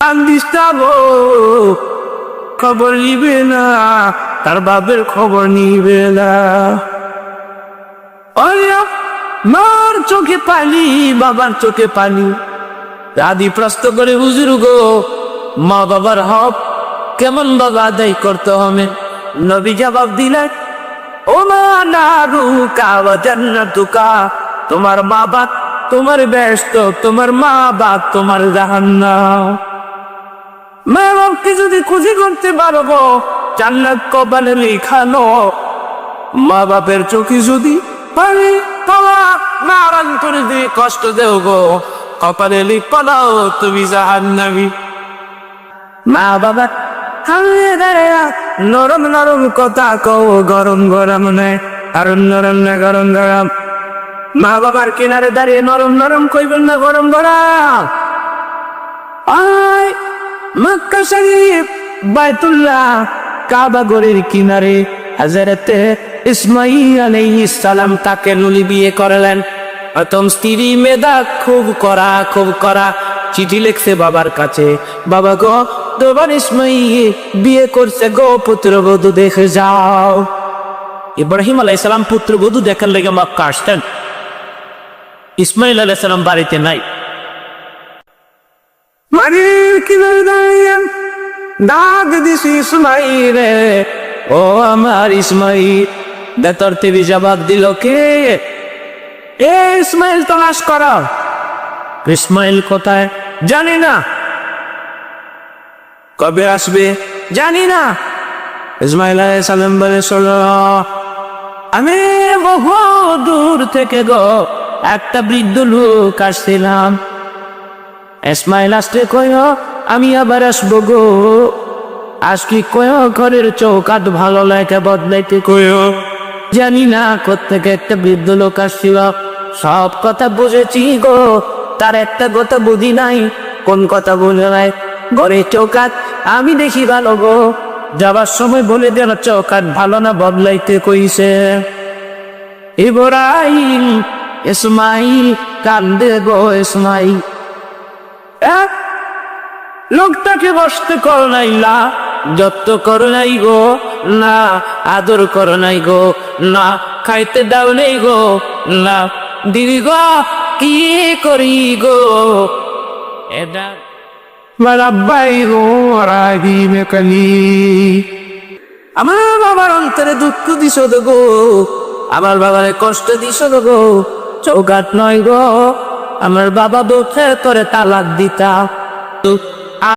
কান্দিস্তা গো, খবর নিবে না, তার বাপের খবর নিবে না। মার চোখে পানি, বাবার চোখে পানি। দাদি প্রশ্ন করে, হুজুর গো, মা বাবার হক কেমন বাবা আদায় করতে হবে? নবী জবাব দিলেন, ও মা নারুকা ওয়া জান্নাতুকা, তোমার মা বাপ তোমার ব্যস্ত, তোমার মা বাপ তোমার জাহান্নাম। মা বাপকে যদি খুশি করতে পারবো, জান্নাত কপালে লেখানো। মা বাপের চোখে যদি পানি পাওয়া নারায়ণ করে দিয়ে কষ্ট দেও গো, কপালে লিখলাও তুমি জাহান্নামী। মা বাবা নরম নরম কথা কও, গরম গরম নেই, আর নরম না গরম গরম। মা বাবার কিনারে দাঁড়িয়ে নরম নরম কইবেন না, গরম গরম। আয় মক্কা শরীফ, বাইতুল্লাহ, কাবা ঘরের কিনারে হযরতে ইসমাঈল আলাইহিস সালাম তাকে নুলি বিয়ে করলেন। প্রথম স্ত্রী মেধা খুব করা চিঠি লিখছে বাবার কাছে, বাবা গো, তোমার ইসমাঈল বিয়ে করছে গো, পুত্রবধূ দেখে যাও। ইব্রাহিম আলাইহিস সালাম পুত্রবধূ দেখার লেগে মক্কা আসতেন। ইসমাঈল আলাইহিস সালাম বাড়িতে নাই। মারির কিনারে দাঁড়িয়ে ডাক দিছি, ইসমাঈল রে, ও আমার ইসমাঈল। বেতর থেকে জবাব দিল, কে? এ ইসমাঈল তালাশ করো। ইসমাঈল কোথায়? জানি না। কবে আসবে? জানি না। ইসমাঈল আলাইহিস সালাম বলে, শোনো, আমি বহু দূর থেকে গো একটা বৃদ্ধ লোক আসছিলাম। ইসমাঈল আসতে কয়, আমি আবার আসবো গো। আজকে কয় ঘরের চৌকাঠ ভালো লাগে বদলাইতে কয়। জানি না কোত্থেকে একটা বৃদ্ধ লোক আসছিল। সব কথা বুঝেছি গো, তার একটা কথা বুঝি নাই। কোন কথা বুঝে নাই? ঘরের চৌকাঠ আমি দেখি ভালো গো। যাবার সময় বলে দেন চৌকাঠ ভালো না বদলাইতে কইছে। ইব্রাহিম ইসমাঈল কান্দে গো, ইসমাঈল লোকটাকে বসতে করো নাই, না যত্ন করো নাই গো, না আদর করো নাই গো, না খাইতে দাও নেই গো, না দিদি গো, কি করি গো এটা মারাব্বাই গো রাহিমে কালি। আমার বাবার অন্তরে দুঃখ দিছ গো, আমার বাবারে কষ্ট দিছ গো। চৌকাঠ নয় গো, আমার বাবা দুঃখে তোরে তালাক দিতা।